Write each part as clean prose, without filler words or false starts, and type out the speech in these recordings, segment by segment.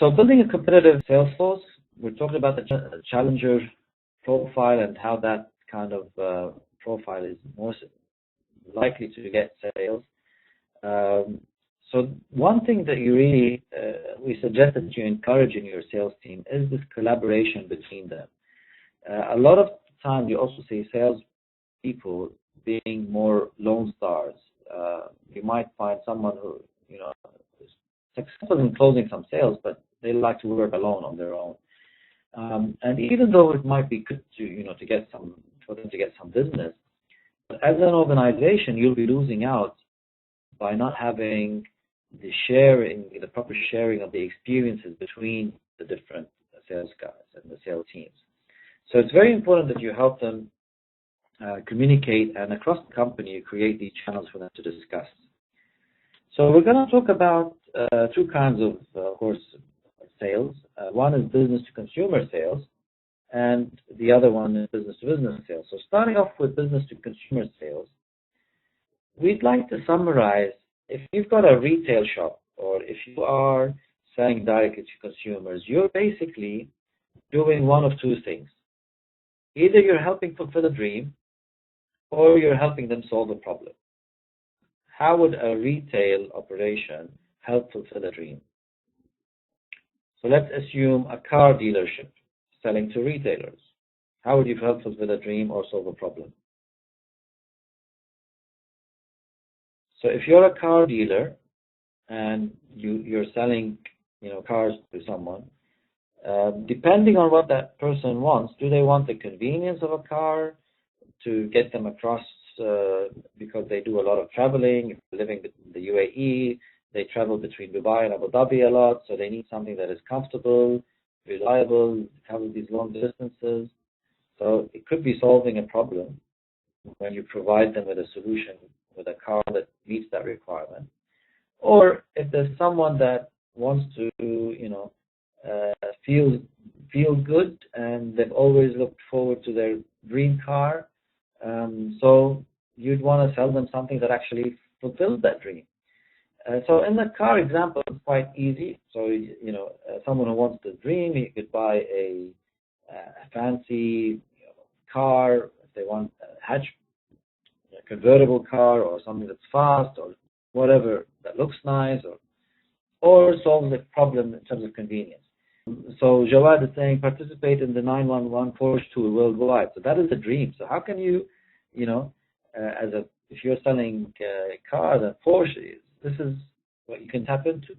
So building a competitive sales force, we're talking about the challenger profile and how that kind of profile is most likely to get sales. So one thing that you really, we suggest that you encourage in your sales team is this collaboration between them. A lot of time you also see sales people being more lone stars. You might find someone who, is successful in closing some sales, but they like to work alone on their own. And even though it might be good to, for them to get some business, but as an organization, you'll be losing out by not having the proper sharing of the experiences between the different sales guys and the sales teams. So it's very important that you help them communicate, and across the company, you create these channels for them to discuss. So we're going to talk about two kinds of course, sales. One is business-to-consumer sales, and the other one is business-to-business sales. So starting off with business-to-consumer sales, we'd like to summarize, if you've got a retail shop or if you are selling directly to consumers, you're basically doing one of two things. Either you're helping fulfill a dream or you're helping them solve a problem. How would a retail operation help fulfill a dream? So let's assume a car dealership selling to retailers. How would you help fulfill a dream or solve a problem? So if you're a car dealer and you're selling, cars to someone, depending on what that person wants, do they want the convenience of a car to get them across because they do a lot of traveling, living in the UAE, they travel between Dubai and Abu Dhabi a lot, so they need something that is comfortable, reliable, travel these long distances. So it could be solving a problem when you provide them with a solution with a car that meets that requirement. Or if there's someone that wants to, feel good and they've always looked forward to their dream car, so you'd want to sell them something that actually fulfills that dream. So in the car example, it's quite easy. So, someone who wants the dream, he could buy a fancy car. If they want a convertible car or something that's fast or whatever that looks nice, or solve the problem in terms of convenience. So Jawad is saying participate in the 911 Porsche tour worldwide. So that is a dream. So how can you, if you're selling cars and Porsche, this is what you can tap into.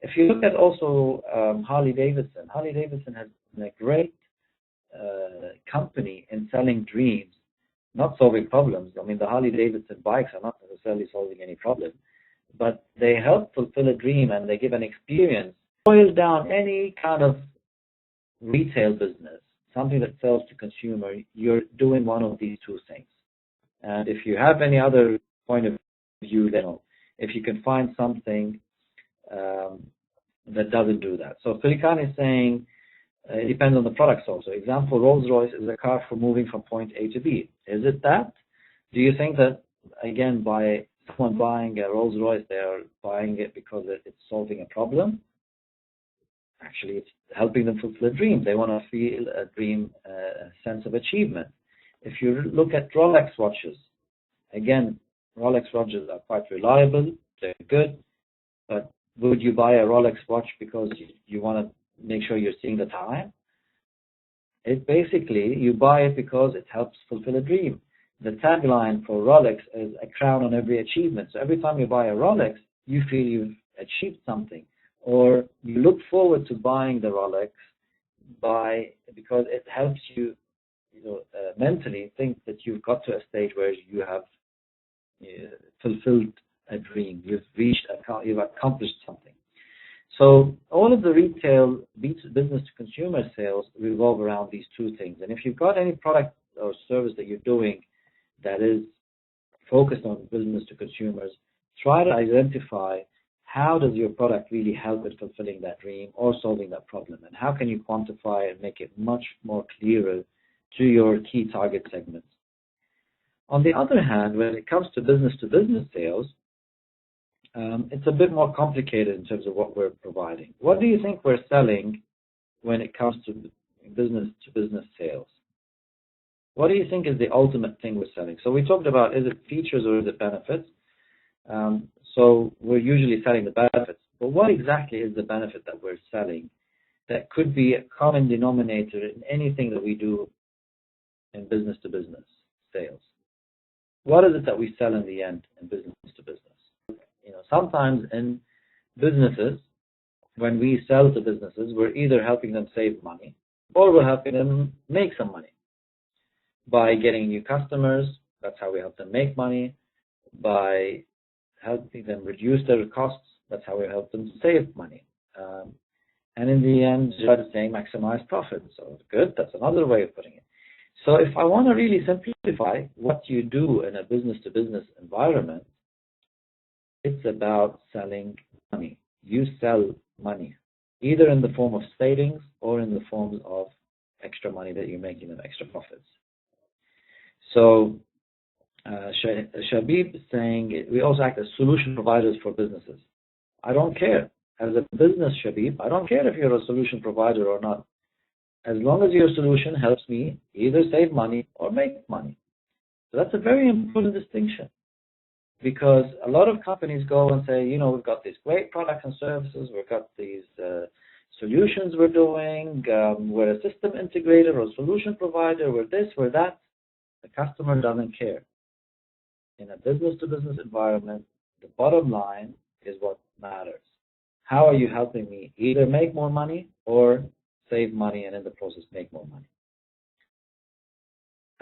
If you look at also Harley Davidson has been a great company in selling dreams, not solving problems. I mean, the Harley Davidson bikes are not necessarily solving any problem, but they help fulfill a dream and they give an experience. Boil down any kind of retail business, something that sells to consumer, you're doing one of these two things. And if you have any other point of view, then if you can find something that doesn't do that. So Filikan is saying it depends on the products also. Example, Rolls-Royce is a car for moving from point A to B. Is it that? Do you think that, again, by someone buying a Rolls-Royce, they are buying it because it's solving a problem? Actually, it's helping them fulfill a dream. They want to feel a dream, sense of achievement. If you look at Rolex watches, again, Rolex watches are quite reliable, they're good, but would you buy a Rolex watch because you want to make sure you're seeing the time? It basically, you buy it because it helps fulfill a dream. The tagline for Rolex is a crown on every achievement. So every time you buy a Rolex, you feel you've achieved something, or you look forward to buying the Rolex because it helps you, mentally think that you've got to a stage where you have fulfilled a dream. You've accomplished something. So all of the retail business-to-consumer sales revolve around these two things. And if you've got any product or service that you're doing that is focused on business-to-consumers, try to identify how does your product really help in fulfilling that dream or solving that problem, and how can you quantify and make it much more clearer to your key target segments. On the other hand, when it comes to business-to-business sales, it's a bit more complicated in terms of what we're providing. What do you think we're selling when it comes to business sales? What do you think is the ultimate thing we're selling? So we talked about, is it features or is it benefits? So we're usually selling the benefits. But what exactly is the benefit that we're selling that could be a common denominator in anything that we do in business-to-business sales? What is it that we sell in the end in business-to-business? Sometimes in businesses, when we sell to businesses, we're either helping them save money or we're helping them make some money. By getting new customers, that's how we help them make money. By helping them reduce their costs, that's how we help them save money. And in the end, try to say maximize profit. So good, that's another way of putting it. So if I want to really simplify what you do in a business-to-business environment, it's about selling money. You sell money, either in the form of savings or in the form of extra money that you're making them, extra profits. So Shabib is saying, we also act as solution providers for businesses. I don't care. As a business, Shabib, I don't care if you're a solution provider or not. As long as your solution helps me either save money or make money. So that's a very important distinction. Because a lot of companies go and say, we've got these great products and services, we've got these solutions we're doing, we're a system integrator or solution provider, we're this, we're that. The customer doesn't care. In a business-to-business environment, the bottom line is what matters. How are you helping me either make more money or save money and in the process make more money?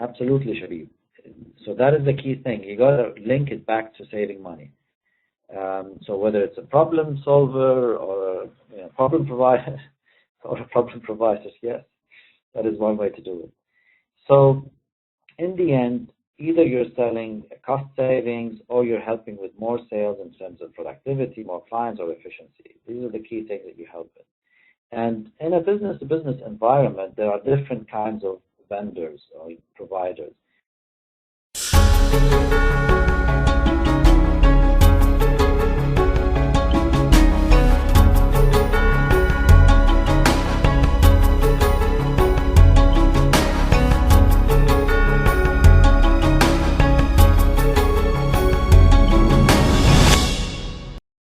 Absolutely, Shabib. So that is the key thing. You got to link it back to saving money. So whether it's a problem solver or a problem provider, yes, that is one way to do it. So in the end, either you're selling cost savings or you're helping with more sales in terms of productivity, more clients, or efficiency. These are the key things that you help with. And in a business-to-business environment, there are different kinds of vendors or providers.